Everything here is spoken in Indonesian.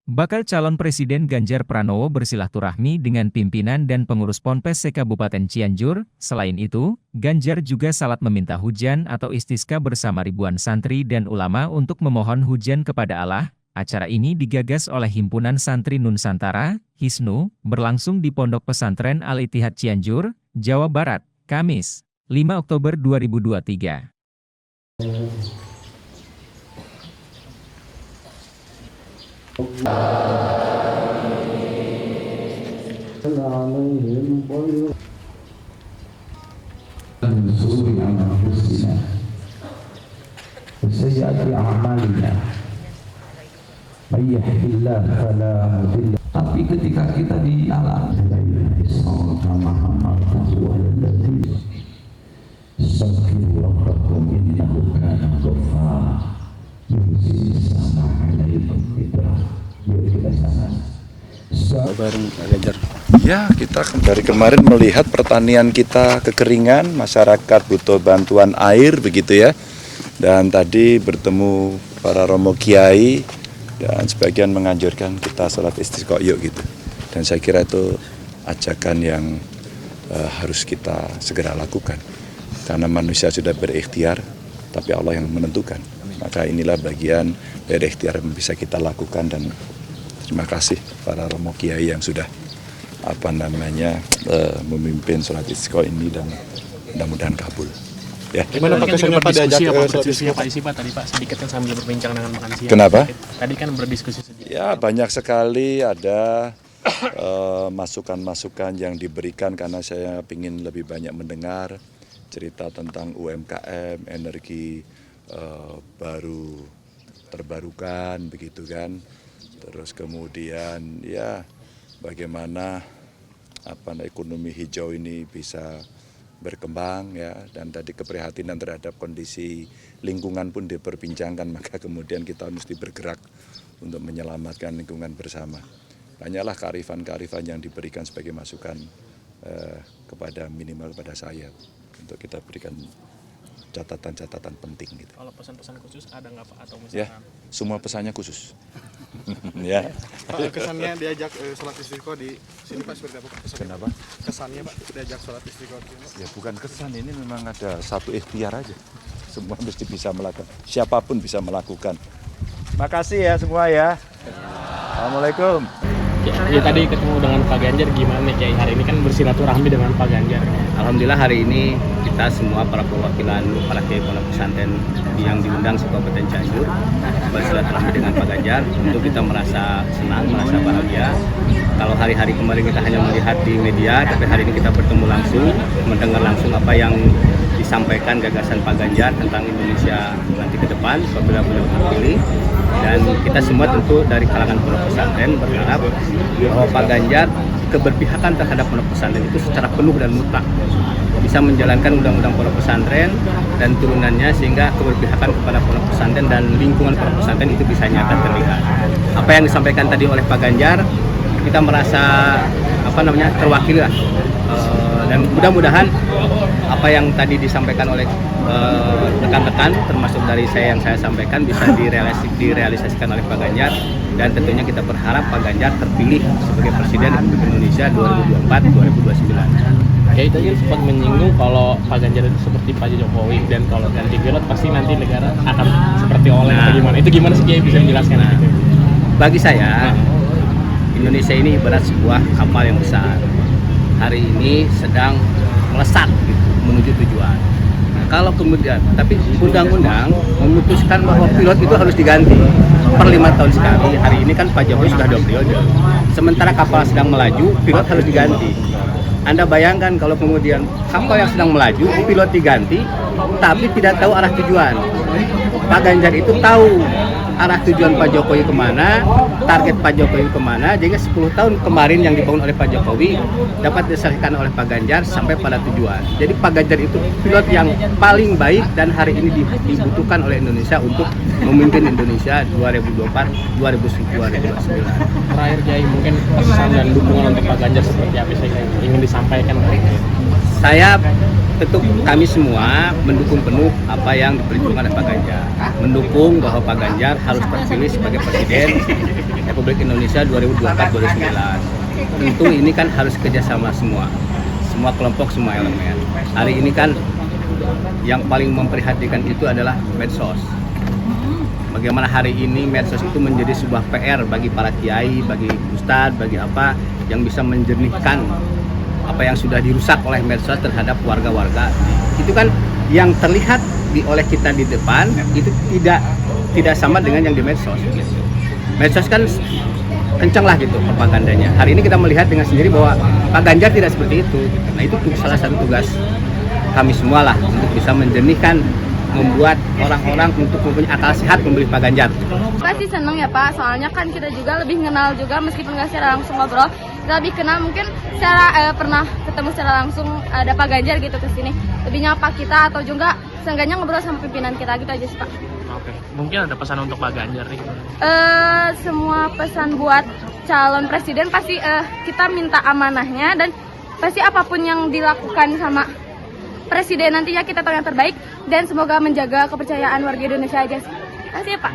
Bakal calon Presiden Ganjar Pranowo bersilaturahmi dengan pimpinan dan pengurus Ponpes se-Kabupaten Cianjur. Selain itu, Ganjar juga salat meminta hujan atau istisqa bersama ribuan santri dan ulama untuk memohon hujan kepada Allah. Acara ini digagas oleh Himpunan Santri Nusantara, HISNU, berlangsung di Pondok Pesantren Al-Ittihad Cianjur, Jawa Barat, Kamis, 5 Oktober 2023. من شرور أنفسنا وسيئات أعمالنا من يهده الله فلا مضل له. Tapi ketika kita di alam bareng Pak Ganjar. Ya, kita dari kemarin melihat pertanian kita kekeringan, masyarakat butuh bantuan air begitu ya. Dan tadi bertemu para romo kiai dan sebagian menganjurkan kita sholat istisqa yuk gitu. Dan saya kira itu ajakan yang harus kita segera lakukan. Karena manusia sudah berikhtiar, tapi Allah yang menentukan. Maka inilah bagian dari ikhtiar yang bisa kita lakukan dan terima kasih para romo kiai yang sudah memimpin sholat istisqa ini dan mudah-mudahan kabul. Ya. Gimana Pak kesannya Pak diajak berdiskusi Pak isi Pak tadi Pak sedikit kan sambil berbincang dengan makan siang. Kenapa? Tadi kan berdiskusi sedikit. Ya banyak sekali ada masukan-masukan yang diberikan karena saya ingin lebih banyak mendengar cerita tentang UMKM, energi baru terbarukan begitu kan. Terus kemudian ya bagaimana ekonomi hijau ini bisa berkembang ya, dan tadi keprihatinan terhadap kondisi lingkungan pun diperbincangkan, maka kemudian kita mesti bergerak untuk menyelamatkan lingkungan bersama. Banyaklah kearifan-kearifan yang diberikan sebagai masukan kepada minimal pada saya untuk kita berikan catatan-catatan penting gitu. Kalau pesan-pesan khusus ada nggak Pak atau Ya, misalkan? semua pesannya khusus. Ya. Pak, kesannya diajak sholat istisqa di sini Pak seperti apa? Kenapa? Kesannya Pak diajak sholat istisqa di sini Pak? Ya bukan kesan, ini memang ada satu ikhtiar aja. Semua mesti bisa melakukan, siapapun bisa melakukan. Makasih ya semua ya. Assalamualaikum. Ya tadi ketemu dengan Pak Ganjar gimana nih Kiai hari ini kan bersilaturahmi dengan Pak Ganjar. Alhamdulillah hari ini kita semua para perwakilan para kiai pondok pesantren yang diundang se-Kabupaten Cianjur bersilaturahmi dengan Pak Ganjar. Untuk kita merasa senang, merasa bahagia. Kalau hari-hari kemarin kita hanya melihat di media, tapi hari ini kita bertemu langsung, mendengar langsung apa yang disampaikan gagasan Pak Ganjar tentang Indonesia nanti ke depan apabila beliau terpilih. Dan kita semua tentu dari kalangan pondok pesantren berharap bahwa Pak Ganjar keberpihakan terhadap pondok pesantren itu secara penuh dan mutlak, bisa menjalankan undang-undang pondok pesantren dan turunannya sehingga keberpihakan kepada pondok pesantren dan lingkungan pondok pesantren itu bisa nyata terlihat. Apa yang disampaikan tadi oleh Pak Ganjar kita merasa terwakili lah, dan mudah-mudahan apa yang tadi disampaikan oleh rekan-rekan termasuk dari saya yang saya sampaikan bisa direalisasikan oleh Pak Ganjar, dan tentunya kita berharap Pak Ganjar terpilih sebagai Presiden Republik Indonesia 2024-2029. Ya itu kan sempat menyinggung kalau Pak Ganjar itu seperti Pak Jokowi, dan kalau ganti pilot pasti nanti negara akan seperti oleh atau gimana. Itu gimana sih Kiai bisa menjelaskan itu? Bagi saya Indonesia ini ibarat sebuah kapal yang besar. Hari ini sedang melesat gitu, menuju tujuan. Kalau kemudian, tapi undang-undang memutuskan bahwa pilot itu harus diganti per 5 tahun sekali. Hari ini kan Pak Jokowi sudah 2 periode. Sementara kapal sedang melaju, pilot harus diganti. Anda bayangkan kalau kemudian kapal yang sedang melaju, pilot diganti, tapi tidak tahu arah tujuan. Pak Ganjar itu tahu arah tujuan Pak Jokowi kemana, target Pak Jokowi kemana, sehingga 10 tahun kemarin yang dibangun oleh Pak Jokowi dapat diselesaikan oleh Pak Ganjar sampai pada tujuan. Jadi Pak Ganjar itu pilot yang paling baik dan hari ini dibutuhkan oleh Indonesia untuk memimpin Indonesia 2024-2029. Terakhir Kiai, mungkin pesan dan dukungan untuk Pak Ganjar seperti apa sih yang ingin disampaikan? Saya tentu kami semua mendukung penuh apa yang diperjuangkan oleh Pak Ganjar, mendukung bahwa Pak Ganjar harus terpilih sebagai presiden Republik Indonesia 2024-2029. Tentu ini kan harus kerjasama semua kelompok, semua elemen. Hari ini kan yang paling memprihatinkan itu adalah medsos. Bagaimana hari ini medsos itu menjadi sebuah PR bagi para kiai, bagi ustadz, bagi apa yang bisa menjernihkan apa yang sudah dirusak oleh medsos terhadap warga-warga. Itu kan yang terlihat oleh kita di depan itu tidak sama dengan yang di medsos. Medsos kan kencang lah gitu propagandanya. Hari ini kita melihat dengan sendiri bahwa Pak Ganjar tidak seperti itu. Nah itu salah satu tugas kami semua lah untuk bisa menjernihkan, membuat orang-orang untuk mempunyai akal sehat memilih Pak Ganjar. Pasti seneng ya Pak, soalnya kan kita juga lebih kenal juga meskipun nggak secara langsung ngobrol, kita lebih kenal mungkin secara pernah ketemu secara langsung ada Pak Ganjar gitu ke sini, lebih nyapa kita atau juga seenggaknya ngobrol sama pimpinan kita gitu aja sih Pak. Oke, mungkin ada pesan untuk Pak Ganjar nih? Semua pesan buat calon presiden pasti kita minta amanahnya dan pasti apapun yang dilakukan sama presiden nantinya kita tahu yang terbaik dan semoga menjaga kepercayaan warga Indonesia aja sih. Terima kasih ya Pak.